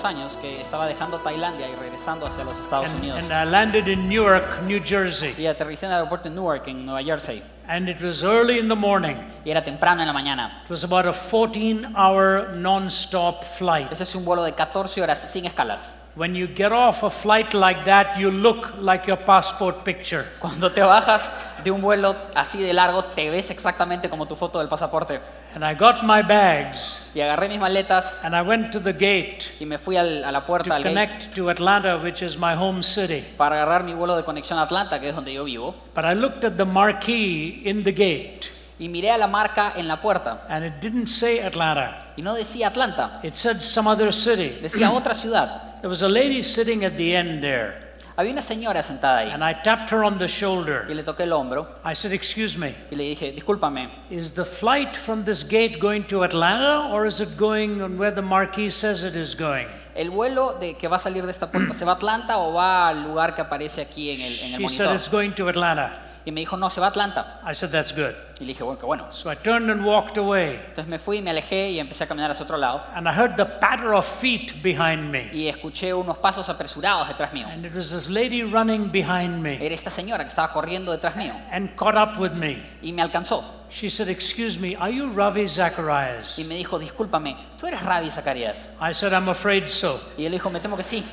2 años que estaba dejando Tailandia y regresando hacia los Estados Unidos. And I landed in Newark, New Jersey. Y aterricé en el aeropuerto de Newark, en Nueva Jersey. And it was early in the morning. Y era temprano en la mañana. It was about a 14-hour non-stop flight. Ese es un vuelo de 14 horas sin escalas. When you get off a flight like that, you look like your passport picture. Cuando te bajas de un vuelo así de largo, te ves exactamente como tu foto del pasaporte. And I got my bags. Y agarré mis maletas. And I went to the gate. Y me fui a la puerta to al gate. Connect to Atlanta, which is my home city. Para agarrar mi vuelo de conexión a Atlanta, que es donde yo vivo. But I looked at the marquee in the gate. Y miré a la marca en la puerta. And it didn't say Atlanta. Y no decía Atlanta. It said some other city. Decía otra ciudad. There was a lady sitting at the end there. Había una señora sentada ahí. And I tapped her on the shoulder. Y le toqué el hombro. I said, "Excuse me. Y le dije, discúlpame. Is the flight from this gate going to Atlanta, or is it going on where the marquee says it is going?" ¿El vuelo que va a salir de esta puerta se va a Atlanta o va al lugar que aparece aquí en el She monitor? said it's going to Atlanta. Y me dijo, no, se va a Atlanta. I said, "That's good." Y le dije, bueno, qué bueno. So I turned and walked away. Entonces me fui, me alejé y empecé a caminar hacia otro lado. And I heard the patter of feet behind me. Y escuché unos pasos apresurados detrás mío. And it was this lady running behind me. Era esta señora que estaba corriendo detrás mío. And caught up with me. Y me alcanzó. She said, "Excuse me, are you Ravi Zacharias?" Y me dijo, discúlpame, ¿tú eres Ravi Zacharias? I said, "I'm afraid so." Y él dijo, me temo que sí.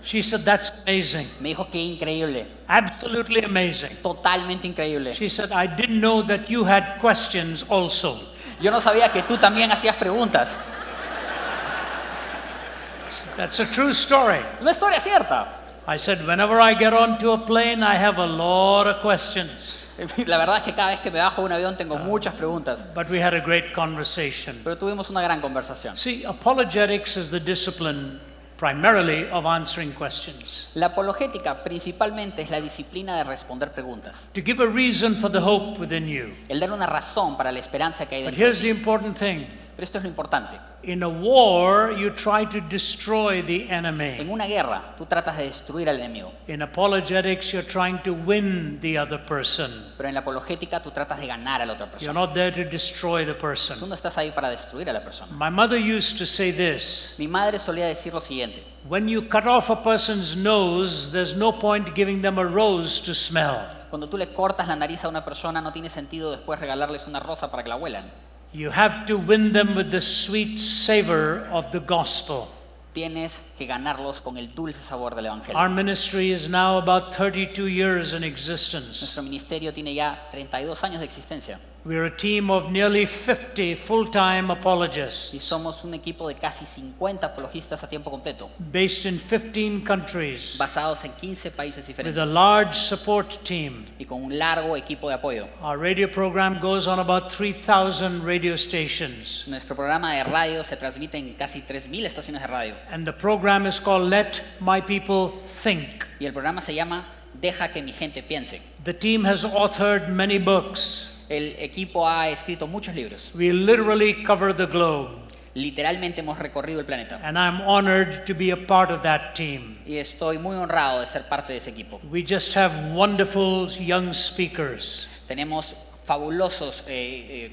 She said, "That's amazing. Me dijo, qué increíble. Absolutely amazing." Totalmente increíble. She said, "I didn't know that you had questions also." Yo no sabía que tú también hacías preguntas. That's a true story. Una historia cierta. I said, "Whenever I get onto a plane, I have a lot of questions." La verdad es que cada vez que me bajo de un avión tengo muchas preguntas. But we had a great conversation. Pero tuvimos una gran conversación. See, apologetics is the discipline primarily of answering questions. La apologética principalmente es la disciplina de responder preguntas. To give a reason for the hope within you. El dar una razón para la esperanza que hay But dentro de here's ti. the important thing. Pero esto es lo importante. In a war, you try to destroy the enemy. En una guerra, tú tratas de destruir al enemigo. In apologetics, you're trying to win the other person. Pero en la apologética, tú tratas de ganar a la otra You're persona. not there to destroy the Tú person. no estás ahí para destruir a la persona. My mother used to say this. Mi madre solía decir lo siguiente. When you cut off a person's nose, there's no point giving them a rose to smell. Cuando tú le cortas la nariz a una persona, no tiene sentido después regalarles una rosa para que la huelan. You have to win them with the sweet savor of the gospel. Tienes que ganarlos con el dulce sabor del evangelio. Our ministry is now about 32 years in existence. Nuestro ministerio tiene ya 32 años de existencia. We're a team of nearly 50 full-time Y apologists somos un equipo de casi 50 apologistas a tiempo completo, based in 15 countries basados en 15 países with diferentes a large support team. y con un largo equipo de apoyo. Our radio program goes on about 3,000 radio stations. Nuestro programa de radio se transmite en casi 3.000 estaciones de radio And the program is called Let My People Think. y el programa se llama Deja que mi gente piense. The team has authored many books. El equipo ha escrito muchos libros. We literally cover the globe. Literalmente hemos recorrido el planeta And I'm honored to be a part of that team. y estoy muy honrado de ser parte de ese equipo. We just have wonderful young speakers. Tenemos fabulosos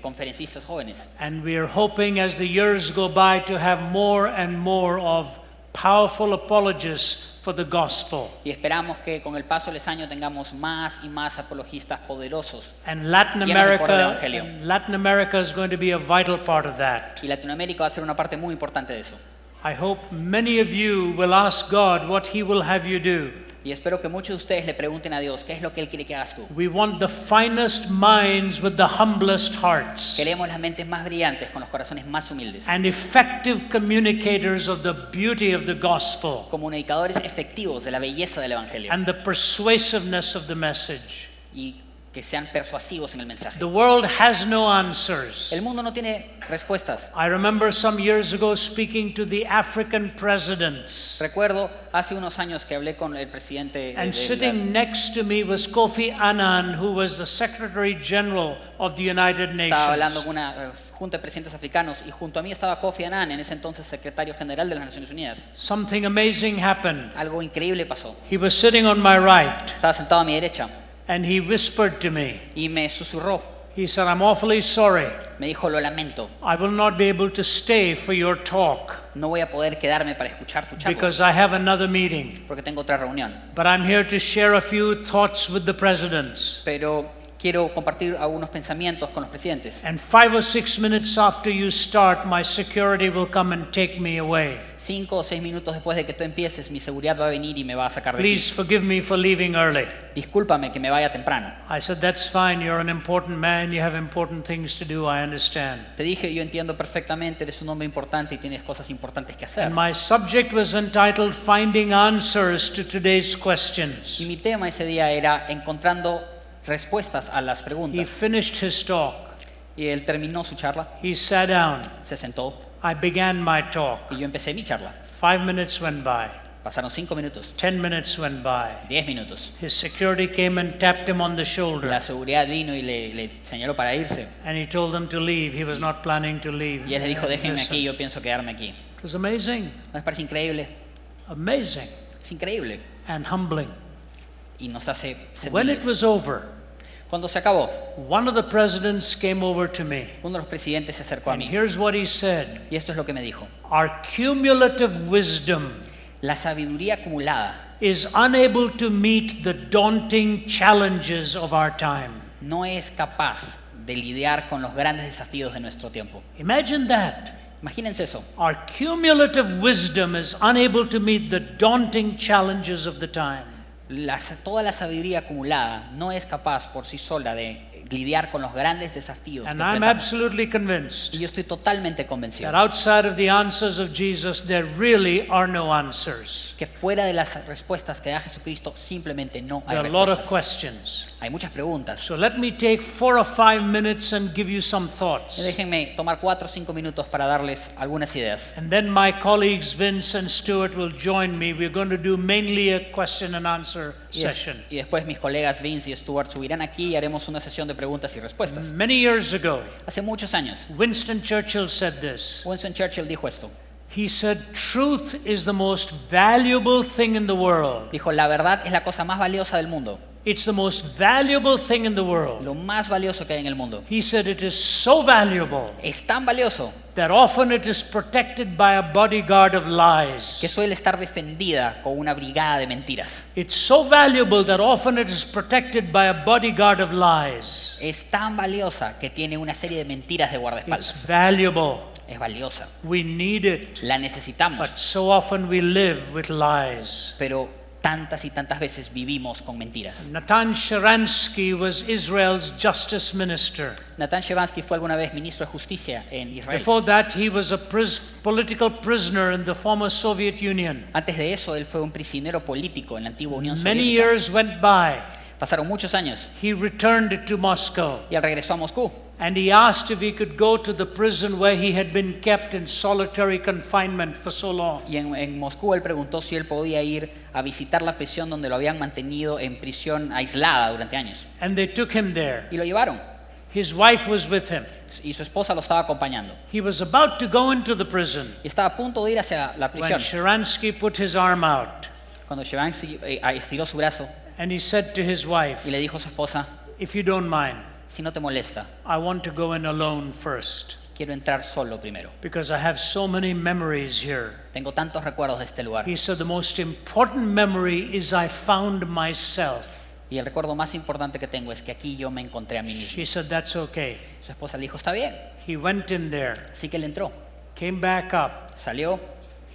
conferencistas jóvenes And we are hoping as the years go by to have more and more of powerful apologists for the gospel. y esperamos que con el paso de los años tengamos más y más apologistas poderosos. And Latin Llenos de poder del America, evangelio. and Latin America is going to be a vital part of that. Y Latinoamérica va a ser una parte muy importante de eso. I hope many of you will ask God what He will have you do. Y espero que muchos de ustedes le pregunten a Dios qué es lo que Él quiere que hagas tú. We want the finest minds with the humblest hearts Queremos las mentes más brillantes con los corazones más humildes. and effective communicators of the beauty of the gospel Comunicadores efectivos de la belleza del Evangelio. and the persuasiveness of the message. Y que sean persuasivos en el mensaje. The world has no answers. El mundo no tiene respuestas. I remember some years ago speaking to the African presidents, Recuerdo hace unos años que hablé con el presidente and sitting next to me was Kofi Annan, who was the Secretary General of the United estaba hablando Nations. con una junta de presidentes africanos y junto a mí estaba Kofi Annan, en ese entonces secretario general de las Naciones Unidas. Something amazing happened. Algo increíble pasó. He was sitting on my right, Estaba sentado a mi derecha and he whispered to me. y me susurró. He said, "I'm awfully sorry. Me dijo, lo lamento. I will not be able to stay for your talk." no voy a poder quedarme para escuchar tu charla because I have another meeting. porque tengo otra reunión. But I'm here to share a few thoughts with the presidents. Pero quiero compartir algunos pensamientos con los presidentes. And 5 or 6 minutes after you start, my security will come and take me away. 5 o 6 minutos después de que tú empieces, mi seguridad va a venir y me va a sacar de aquí. Please forgive me for leaving early. Discúlpame que me vaya temprano. I said, that's fine. You're an important man. You have important things to do. I understand. Te dije, yo entiendo perfectamente, eres un hombre importante y tienes cosas importantes que hacer. And my subject was entitled Finding Answers to Today's Questions. Y mi tema ese día era encontrando respuestas a las He preguntas. finished his talk. Y él terminó su charla, He sat down. se sentó I began my talk. y yo empecé mi charla. 5 minutes went by. Pasaron 5 minutos, 10 minutes went by. 10 minutos. His security came and tapped him on the shoulder. La seguridad vino y le señaló para irse. And he told them to leave. He was not planning to leave. Y él le dijo, déjenme Listen. aquí, yo pienso quedarme aquí. It was amazing. ¿No les parece increíble? Amazing Es increíble. and humbling. Y nos hace ser When it humildes. was over, Cuando se acabó, one of the presidents came over to me. uno de los presidentes se acercó a And mí. here's what he said. Y esto es lo que me dijo. Our cumulative wisdom La sabiduría acumulada is unable to meet the daunting challenges of our time. no es capaz de lidiar con los grandes desafíos de nuestro tiempo. Imagine that. Imagínense eso. Our cumulative wisdom is unable to meet the daunting challenges of the time. Toda la sabiduría acumulada no es capaz por sí sola de lidiar con los grandes desafíos que And I'm enfrentamos. absolutely convinced Y yo estoy totalmente that convencido outside of the answers of Jesus, there really are no answers. que fuera de las respuestas que da Jesucristo simplemente no hay There are a lot of respuestas. questions. Hay muchas preguntas. So let me take 4 or 5 minutes and give you some thoughts. Déjenme tomar 4 o 5 minutos para darles algunas ideas. And then my colleagues Vince and Stuart will join me. We're going to do mainly a question and answer session. Y después mis colegas Vince y Stuart subirán aquí y haremos una sesión de preguntas y respuestas. Many years ago, Hace muchos años, Winston Churchill said this. Winston Churchill dijo esto. He said, truth is the most valuable thing in the world. Dijo, la verdad es la cosa más valiosa del mundo. It's the most valuable thing in the world. Lo más valioso que hay en el mundo. He said it is so valuable Es tan valioso that often it is protected by a bodyguard of que lies. suele estar defendida con una brigada de mentiras. It's so valuable that often it is protected by a bodyguard of lies. Es tan valiosa que tiene una serie de mentiras de It's guardaespaldas. valuable. Es valiosa. We need it. La necesitamos. But so often we live with lies. Pero tantas y tantas veces vivimos con mentiras. Natan Sharansky was Israel's justice minister. Natan Sharansky fue alguna vez ministro de justicia en Israel. Before that, he was a political prisoner in the former Soviet Union. Antes de eso, él fue un prisionero político en la antigua Unión Many Soviética. years went by. Pasaron muchos años He returned to Moscow. y él regresó a Moscú. And he asked if he could go to the prison where he had been kept in solitary confinement for so long. Y en Moscú él preguntó si él podía ir a visitar la prisión donde lo habían mantenido en prisión aislada durante años. And they took him there. Y lo llevaron. His wife was with him. Y su esposa lo estaba acompañando. He was about to go into the prison Y estaba a punto de ir hacia la when prisión. Sharansky put his arm out. Cuando Sharansky estiró su brazo And he said to his y wife, le dijo a su esposa, if you don't mind, si no te molesta, I want to go in alone first. quiero entrar solo primero. Because I have so many memories here. Tengo tantos recuerdos de este lugar. He said the most important memory is I found myself. Y el recuerdo más importante que tengo es que aquí yo me encontré a mí mismo. She said that's okay. Su esposa le dijo, está bien. He went in there, Así que él entró. came back up. Salió,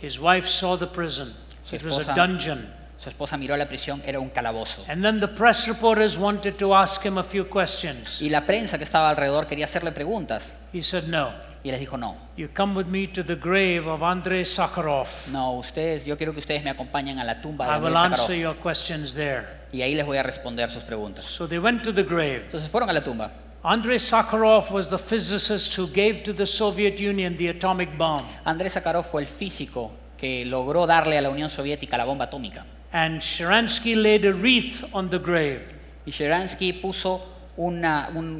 His wife saw the prison. It was a esposa- dungeon. su esposa miró la prisión, era un calabozo. And then the press reporters wanted to ask him a few questions. Y la prensa que estaba alrededor quería hacerle preguntas. He said, no, Y les dijo, no, you come with me to the grave of Andrei Sakharov. no, yo quiero que ustedes me acompañen a la tumba de I Andrei will answer Sakharov. your questions there. Y ahí les voy a responder sus preguntas. So they went to the grave. Entonces fueron a la tumba. Andrei Sakharov was the physicist who gave to the Soviet Union the atomic bomb. Andrei Sakharov fue el físico que logró darle a la Unión Soviética la bomba atómica. And Sharansky laid a wreath on the grave. Y Sharansky puso un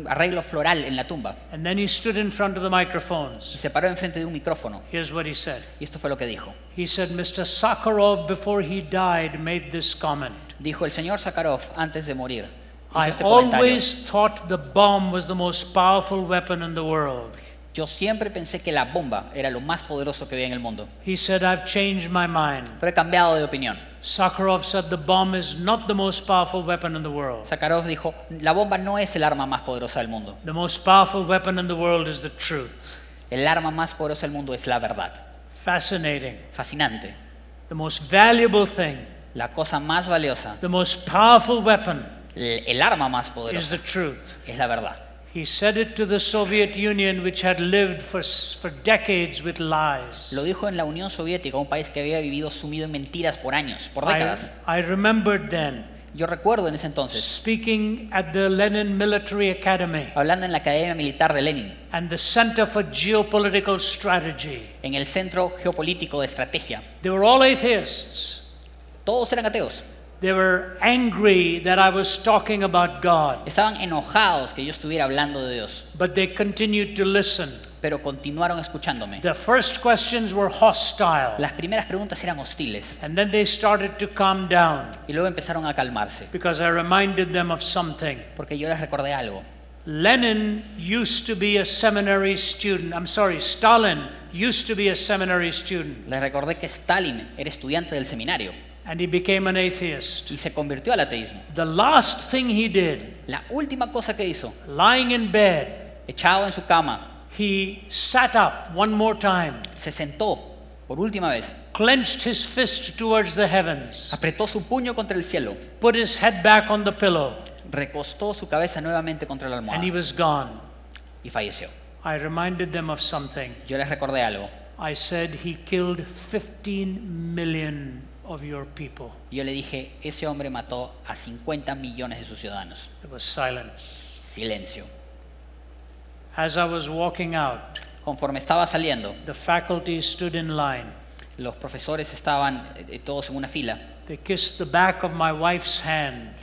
arreglo floral en la tumba. And then he stood in front of the Y microphones. se paró enfrente de un micrófono. Here's what he said. Y esto fue lo que dijo. He said, Mr. Sakharov, before he died, made this comment. Dijo el señor Sakharov antes de morir. Hizo I este comentario. always thought the bomb was the most powerful weapon in the world. Yo siempre pensé que la bomba era lo más poderoso que había en el mundo, He said, I've changed my mind. pero he cambiado de opinión. Sakharov said the bomb is not the most powerful weapon in the world. Zacharias dijo, la bomba no es el arma más poderosa del mundo. The most powerful weapon in the world is the truth. El arma más poderosa del mundo es la verdad. Fascinating. Fascinante. The most valuable thing, La cosa más valiosa, the most powerful weapon el arma más is poderosa the truth. es la verdad. He said it to the Soviet Union, which had lived for decades with lies. Lo dijo en la Unión Soviética, un país que había vivido sumido en mentiras por años, por décadas. I remembered then Yo recuerdo en ese entonces, speaking at the Lenin Military Academy hablando en la Academia Militar de Lenin, and the Center for Geopolitical Strategy. en el Centro Geopolítico de Estrategia. They were all atheists. Todos eran ateos. They were angry that I was talking about God, Estaban enojados que yo estuviera hablando de Dios, but they continued to listen. pero continuaron escuchándome. The first questions were hostile, Las primeras preguntas eran hostiles and then they started to calm down y luego empezaron a calmarse, because I reminded them of something. porque yo les recordé algo. Lenin used to be a seminary student. Stalin used to be a seminary student, Les recordé que Stalin era estudiante del seminario and he became an atheist. y se convirtió al ateísmo. The last thing he did, La última cosa que hizo, lying in bed, echado en su cama, he sat up one more time, se sentó por última vez, clenched his fist towards the heavens, apretó su puño contra el cielo, put his head back on the pillow, recostó su cabeza nuevamente contra la and he almohada was gone. y falleció. I reminded them of something. Yo les recordé algo. I said, he killed 15 million of your people. Yo le dije, ese hombre mató a 50 millones de sus ciudadanos. There was silence. Silencio. As I was walking out, Conforme estaba saliendo, the faculty stood in line. los profesores estaban todos en una fila. They kissed the back of my wife's hand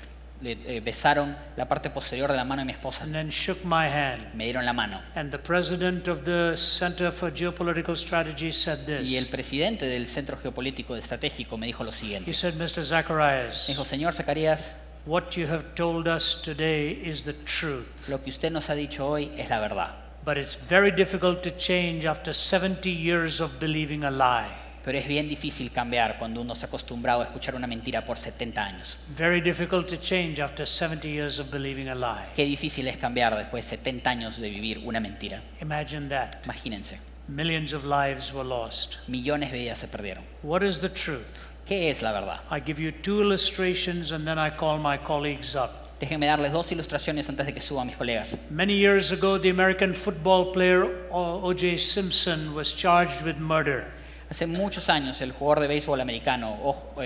Besaron la parte posterior de la mano de mi esposa. and then shook my hand. Me dieron la mano. And the president of the Center for Geopolitical Strategy said Y el this. presidente del Centro Geopolítico Estratégico me dijo lo siguiente. He said, Mr. Me Zacharias, dijo, señor Zacharias, what you have told us today is the truth. lo que usted nos ha dicho hoy es la verdad. But it's very difficult to change after 70 years of believing a lie. Pero es bien difícil cambiar cuando uno se ha acostumbrado a escuchar una mentira por 70 años. Very difficult to change after 70 years of believing a lie. Qué difícil es cambiar después de 70 años de vivir una mentira. Imagine that. Imagínense, Millions of lives were lost. millones de vidas se perdieron. What is the truth? ¿Qué es la verdad? I give you two illustrations and then I call my colleagues up. Déjenme darles dos ilustraciones antes de que suban mis colegas. Many years ago, the American football player O.J. Simpson was charged with murder. Hace muchos años el jugador de béisbol americano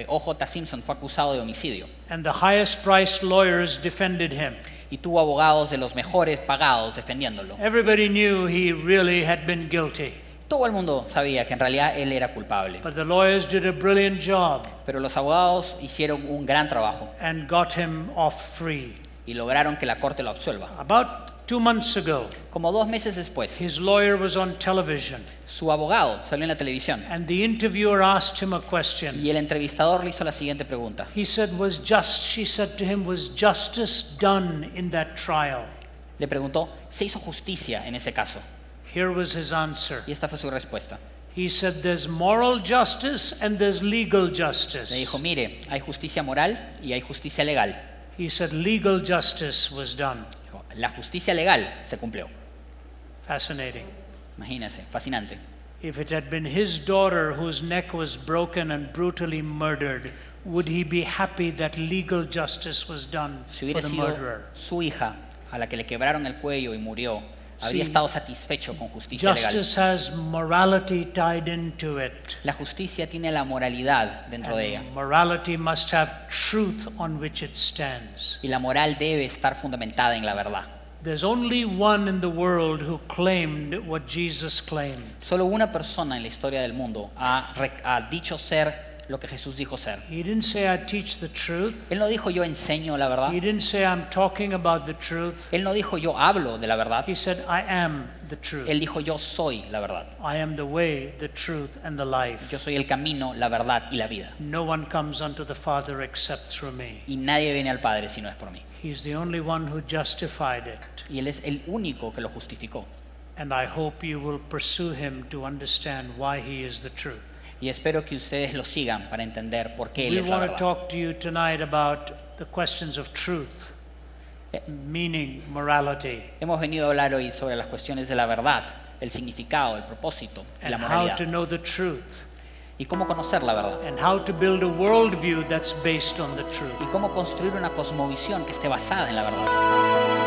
O.J. Simpson fue acusado de homicidio And the highest priced lawyers defended him. y tuvo abogados de los mejores pagados defendiéndolo. Everybody knew he really had been guilty. Todo el mundo sabía que en realidad él era culpable, But the lawyers did a brilliant job pero los abogados hicieron un gran trabajo and got him off free. y lograron que la corte lo absuelva. About 2 months ago, Como 2 meses después, his lawyer was on television su abogado salió en la televisión and the interviewer asked him a question. y el entrevistador le hizo la siguiente pregunta. She said to him, was justice done in that trial? Le preguntó, ¿se hizo justicia en ese caso? Here was his answer. Y esta fue su respuesta. He said, there's moral justice and there's legal Le justice. dijo, mire, hay justicia moral y hay justicia legal. He said, legal justice was done. Dijo, la justicia legal se cumplió. Fascinating. Imagínense, fascinante. If it had been his daughter whose neck was broken and brutally murdered, would he be happy that legal justice was done Si for hubiera the sido murderer? su hija a la que le quebraron el cuello y murió, habría Sí. estado satisfecho con justicia legal. Justice has morality tied into it. La justicia tiene la moralidad dentro de ella And morality must have truth on which it stands. y la moral debe estar fundamentada en la verdad. There's only one in the world who claimed what Jesus claimed. Solo una persona en la historia del mundo ha dicho ser lo que Jesús dijo ser. He didn't say, I teach the truth. Él no dijo yo enseño la verdad. He didn't say, I'm talking about the truth. Él no dijo yo hablo de la verdad. He said, I am the truth. Él dijo yo soy la verdad. I am the way, the truth, and the life. Yo soy el camino, la verdad y la vida. No one comes unto the Father except through me. Y nadie viene al Padre si no es por mí. He's the only one who justified it. Y Él es el único que lo justificó. And I hope you will pursue him to understand why he is the truth. Y espero que ustedes lo sigan para entender por qué Él We es la want to verdad. talk to you tonight about the questions of truth, meaning, morality, Hemos venido a hablar hoy sobre las cuestiones de la verdad, el significado, el propósito y and la how moralidad. to know the truth, Y cómo conocer la verdad. and how to build a worldview that's based on the truth. Y cómo construir una cosmovisión que esté basada en la verdad.